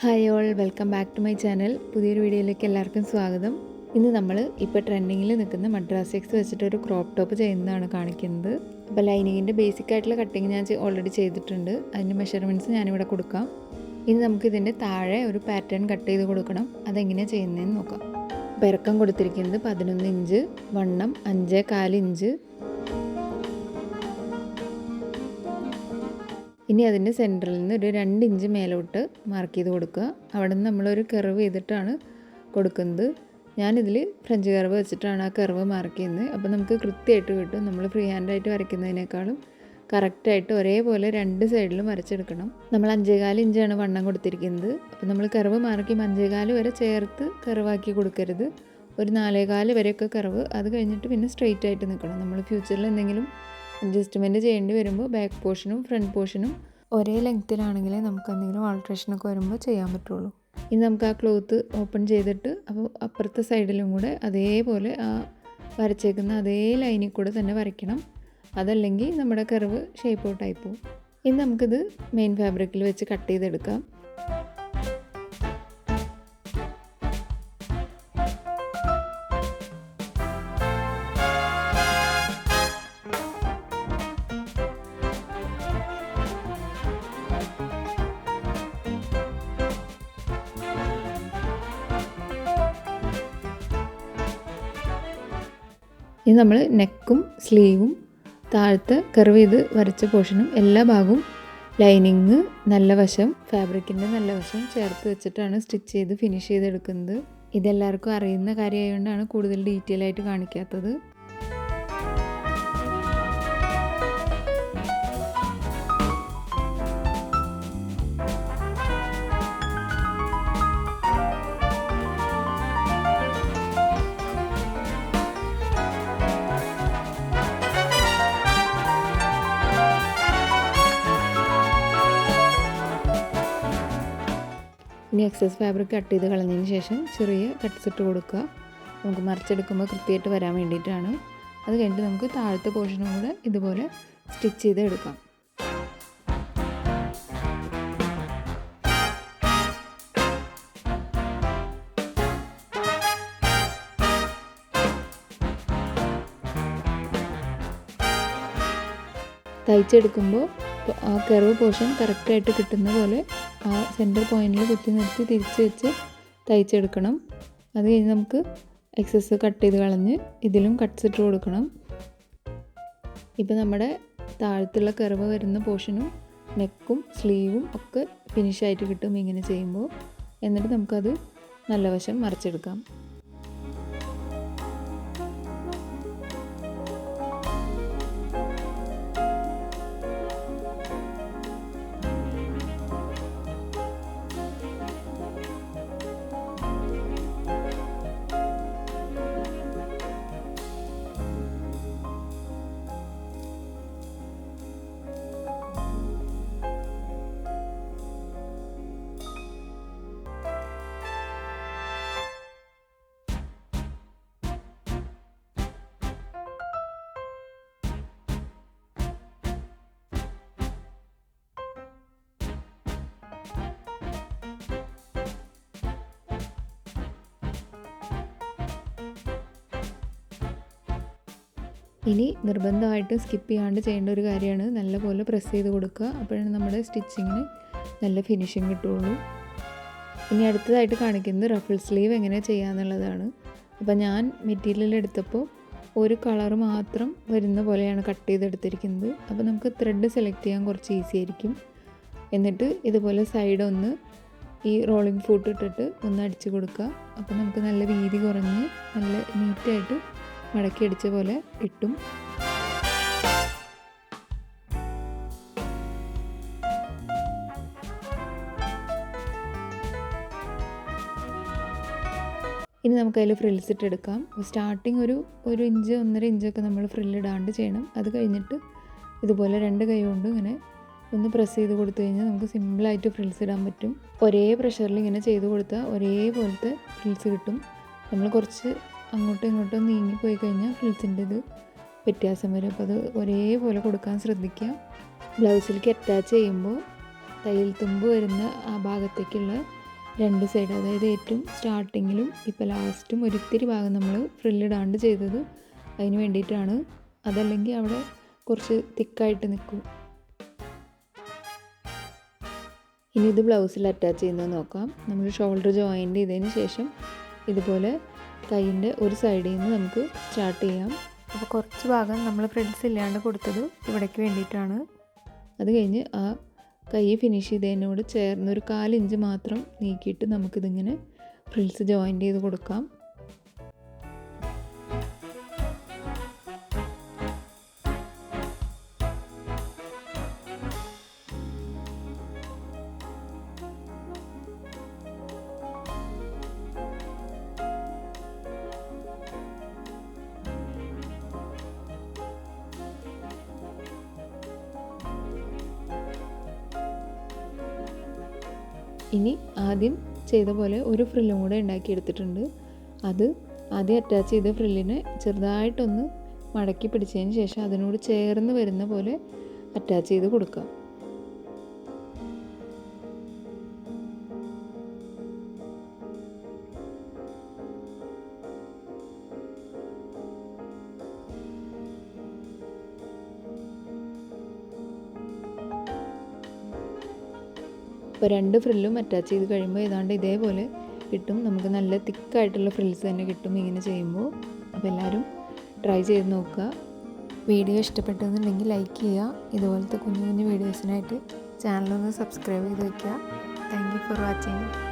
Hi all, welcome back to my channel. പുതിയൊരു വീഡിയോയിലേക്ക് എല്ലാവർക്കും സ്വാഗതം. ഇന്ന് നമ്മൾ ഇപ്പോൾ ട്രെൻഡിങ്ങിൽ നിൽക്കുന്ന മദ്രാസ് ചെക്സ് വെച്ചിട്ടൊരു ക്രോപ്പ് ടോപ്പ് ചെയ്യുന്നതാണ് കാണിക്കുന്നത്. അപ്പോൾ ലൈനിങ്ങിൻ്റെ ബേസിക് ആയിട്ടുള്ള കട്ടിങ് ഞാൻ ഓൾറെഡി ചെയ്തിട്ടുണ്ട്. അതിൻ്റെ മെഷർമെൻറ്റ്സ് ഞാനിവിടെ കൊടുക്കാം. ഇനി നമുക്കിതിൻ്റെ താഴെ ഒരു പാറ്റേൺ കട്ട് ചെയ്ത് കൊടുക്കണം. അതെങ്ങനെയാണ് ചെയ്യുന്നതെന്ന് നോക്കാം. ഇറക്കം കൊടുത്തിരിക്കുന്നത് 11 ഇഞ്ച്, വണ്ണം 5.25 ഇഞ്ച്. ഇനി അതിൻ്റെ സെൻറ്ററിൽ നിന്ന് ഒരു 2 ഇഞ്ച് മേലോട്ട് മാർക്ക് ചെയ്ത് കൊടുക്കുക. അവിടെ നിന്ന് നമ്മളൊരു കർവ് ചെയ്തിട്ടാണ് കൊടുക്കുന്നത്. ഞാനിതിൽ ഫ്രഞ്ച് കർവ് വെച്ചിട്ടാണ് ആ കർവ് മാർക്ക് ചെയ്യുന്നത്. അപ്പോൾ നമുക്ക് കൃത്യമായിട്ട് കിട്ടും. നമ്മൾ ഫ്രീ ഹാൻഡായിട്ട് വരയ്ക്കുന്നതിനേക്കാളും കറക്റ്റായിട്ട് ഒരേപോലെ രണ്ട് സൈഡിലും വരച്ചെടുക്കണം. നമ്മൾ 5.25 ഇഞ്ചാണ് വണ്ണം കൊടുത്തിരിക്കുന്നത്. അപ്പോൾ നമ്മൾ കർവ് മാർക്ക് ചെയ്യുമ്പോൾ 5.25 വരെ ചേർത്ത് കർവാക്കി കൊടുക്കരുത്. ഒരു 4.25 വരെയൊക്കെ കർവ്, അത് കഴിഞ്ഞിട്ട് പിന്നെ സ്ട്രെയിറ്റ് ആയിട്ട് നിൽക്കണം. നമ്മൾ ഫ്യൂച്ചറിൽ എന്തെങ്കിലും അഡ്ജസ്റ്റ്മെൻറ്റ് ചെയ്യേണ്ടി വരുമ്പോൾ ബാക്ക് പോർഷനും ഫ്രണ്ട് പോർഷനും ഒരേ ലെങ്ത്തിലാണെങ്കിലേ നമുക്ക് എന്തെങ്കിലും ആൾട്രേഷനൊക്കെ വരുമ്പോൾ ചെയ്യാൻ പറ്റുള്ളൂ. ഇനി നമുക്ക് ആ ക്ലോത്ത് ഓപ്പൺ ചെയ്തിട്ട് അപ്പോൾ അപ്പുറത്തെ സൈഡിലും കൂടെ അതേപോലെ ആ വരച്ചേക്കുന്ന അതേ ലൈനിൽ കൂടെ തന്നെ വരയ്ക്കണം. അതല്ലെങ്കിൽ നമ്മുടെ കർവ് ഷേപ്പ് ഔട്ടായി പോകും. ഇനി നമുക്കിത് മെയിൻ ഫാബ്രിക്കിൽ വെച്ച് കട്ട് ചെയ്തെടുക്കാം. ഇനി നമ്മൾ നെക്കും സ്ലീവും താഴത്തെ കർവ് ചെയ്ത് വരച്ച പോർഷനും എല്ലാ ഭാഗവും ലൈനിങ് നല്ല വശം ഫാബ്രിക്കിൻ്റെ നല്ല വശം ചേർത്ത് വെച്ചിട്ടാണ് സ്റ്റിച്ച് ചെയ്ത് ഫിനിഷ് ചെയ്തെടുക്കുന്നത്. ഇതെല്ലാവർക്കും അറിയുന്ന കാര്യമായതുകൊണ്ടാണ് കൂടുതൽ ഡീറ്റെയിൽ ആയിട്ട് കാണിക്കാത്തത്. ഇനി എക്സസ് ഫാബ്രിക് കട്ട് ചെയ്ത് കളഞ്ഞതിന് ശേഷം ചെറിയ കട്ട്സ് ഇട്ട് കൊടുക്കുക. നമുക്ക് മറിച്ചെടുക്കുമ്പോൾ കൃത്യമായിട്ട് വരാൻ വേണ്ടിയിട്ടാണ്. അത് കഴിഞ്ഞിട്ട് നമുക്ക് താഴത്തെ പോർഷനും കൂടെ ഇതുപോലെ സ്റ്റിച്ച് ചെയ്ത് എടുക്കാം. തയ്ച്ചെടുക്കുമ്പോൾ ആ കർവ് പോർഷൻ കറക്റ്റായിട്ട് കിട്ടുന്ന പോലെ ആ സെൻറ്റർ പോയിൻറ്റിൽ കുത്തി നിർത്തി തിരിച്ച് വെച്ച് തയ്ച്ചെടുക്കണം. അത് കഴിഞ്ഞ് നമുക്ക് എക്സസ് കട്ട് ചെയ്ത് കളഞ്ഞ് ഇതിലും കട്ട്സ് ഇട്ട് കൊടുക്കണം. ഇപ്പോൾ നമ്മുടെ താഴത്തുള്ള കർവ് വരുന്ന പോർഷനും നെക്കും സ്ലീവും ഒക്കെ ഫിനിഷായിട്ട് കിട്ടും ഇങ്ങനെ ചെയ്യുമ്പോൾ. എന്നിട്ട് നമുക്കത് നല്ല വശം മറിച്ചെടുക്കാം. ഇനി നിർബന്ധമായിട്ട് സ്കിപ്പ് ചെയ്യാണ്ട് ചെയ്യേണ്ട ഒരു കാര്യമാണ് നല്ലപോലെ പ്രസ് ചെയ്ത് കൊടുക്കുക. അപ്പോഴാണ് നമ്മുടെ സ്റ്റിച്ചിങ്ങിന് നല്ല ഫിനിഷിങ് കിട്ടുള്ളൂ. ഇനി അടുത്തതായിട്ട് കാണിക്കുന്നത് റഫിൾ സ്ലീവ് എങ്ങനെ ചെയ്യാന്നുള്ളതാണ്. അപ്പോൾ ഞാൻ മെറ്റീരിയൽ എടുത്തപ്പോൾ ഒരു കളർ മാത്രം വരുന്ന പോലെയാണ് കട്ട് ചെയ്തെടുത്തിരിക്കുന്നത്. അപ്പോൾ നമുക്ക് ത്രെഡ് സെലക്ട് ചെയ്യാൻ കുറച്ച് ഈസി ആയിരിക്കും. എന്നിട്ട് ഇതുപോലെ സൈഡ് ഒന്ന് ഈ റോളിംഗ് ഫൂട്ട് ഇട്ടിട്ട് ഒന്ന് അടിച്ച് കൊടുക്കുക. അപ്പോൾ നമുക്ക് നല്ല വീതി കുറഞ്ഞ് നല്ല നീറ്റായിട്ട് മടക്കി അടിച്ച പോലെ കിട്ടും. ഇനി നമുക്ക് അതിൽ ഫ്രിൽസ് ഇട്ടെടുക്കാം. സ്റ്റാർട്ടിങ് ഒരു ഇഞ്ച് 1.5 ഇഞ്ചൊക്കെ നമ്മൾ ഫ്രില്ലിടാണ്ട് ചെയ്യണം. അത് കഴിഞ്ഞിട്ട് ഇതുപോലെ 2 കൈ കൊണ്ട് ഇങ്ങനെ ഒന്ന് പ്രസ് ചെയ്ത് കൊടുത്തു കഴിഞ്ഞാൽ നമുക്ക് സിമ്പിളായിട്ട് ഫ്രിൽസ് ഇടാൻ പറ്റും. ഒരേ പ്രഷറിൽ ഇങ്ങനെ ചെയ്ത് കൊടുത്താൽ ഒരേപോലത്തെ ഫ്രിൽസ് കിട്ടും. നമ്മൾ കുറച്ച് അങ്ങോട്ടും ഇങ്ങോട്ടും നീങ്ങിപ്പോയി കഴിഞ്ഞാൽ ഫ്രിൽസിൻ്റെ ഇത് വ്യത്യാസം വരും. അപ്പോൾ അത് ഒരേപോലെ കൊടുക്കാൻ ശ്രദ്ധിക്കുക. ബ്ലൗസിലേക്ക് അറ്റാച്ച് ചെയ്യുമ്പോൾ തയ്യൽ തുമ്പ് വരുന്ന ആ ഭാഗത്തേക്കുള്ള രണ്ട് സൈഡ്, അതായത് ഏറ്റവും സ്റ്റാർട്ടിങ്ങിലും ഇപ്പോൾ ലാസ്റ്റും ഒരിത്തിരി ഭാഗം നമ്മൾ ഫ്രില്ലിടാണ്ട് ചെയ്തത് അതിന് വേണ്ടിയിട്ടാണ്. അതല്ലെങ്കിൽ അവിടെ കുറച്ച് തിക്കായിട്ട് നിൽക്കും. ഇനി ഇത് ബ്ലൗസിൽ അറ്റാച്ച് ചെയ്യുന്നത് നോക്കാം. നമ്മൾ ഷോൾഡർ ജോയിൻ്റ് ചെയ്തതിന് ശേഷം ഇതുപോലെ കൈയിൻ്റെ ഒരു സൈഡിൽ നിന്ന് നമുക്ക് സ്റ്റാർട്ട് ചെയ്യാം. അപ്പോൾ കുറച്ച് ഭാഗം നമ്മൾ ഫ്രിൽസ് ഇല്ലാണ്ട് കൊടുത്തത് ഇവിടേക്ക് വേണ്ടിയിട്ടാണ്. അത് കഴിഞ്ഞ് ആ കൈ ഫിനിഷ് ചെയ്തതിനോട് ചേർന്നൊരു 1/4 ഇഞ്ച് മാത്രം നീക്കിയിട്ട് നമുക്കിതിങ്ങനെ ഫ്രിൽസ് ജോയിൻ്റ് ചെയ്ത് കൊടുക്കാം. ഇനി ആദ്യം ചെയ്ത പോലെ ഒരു ഫ്രില്ലും കൂടെ ഉണ്ടാക്കിയെടുത്തിട്ടുണ്ട്. അത് ആദ്യം അറ്റാച്ച് ചെയ്ത ഫ്രില്ലിനെ ചെറുതായിട്ടൊന്ന് മടക്കി പിടിച്ചതിന് ശേഷം അതിനോട് ചേർന്ന് വരുന്ന പോലെ അറ്റാച്ച് ചെയ്ത് കൊടുക്കാം. ഇപ്പോൾ 2 ഫ്രില്ലും അറ്റാച്ച് ചെയ്ത് കഴിയുമ്പോൾ ഏതാണ്ട് ഇതേപോലെ കിട്ടും. നമുക്ക് നല്ല തിക്കായിട്ടുള്ള ഫ്രിൽസ് തന്നെ കിട്ടും ഇങ്ങനെ ചെയ്യുമ്പോൾ. അപ്പോൾ എല്ലാവരും ട്രൈ ചെയ്ത് നോക്കുക. വീഡിയോ ഇഷ്ടപ്പെട്ടെന്നുണ്ടെങ്കിൽ ലൈക്ക് ചെയ്യുക. ഇതുപോലത്തെ കുഞ്ഞു കുഞ്ഞു വീഡിയോസിനായിട്ട് ചാനലൊന്ന് സബ്സ്ക്രൈബ് ചെയ്ത് വയ്ക്കുക. Thank you for watching.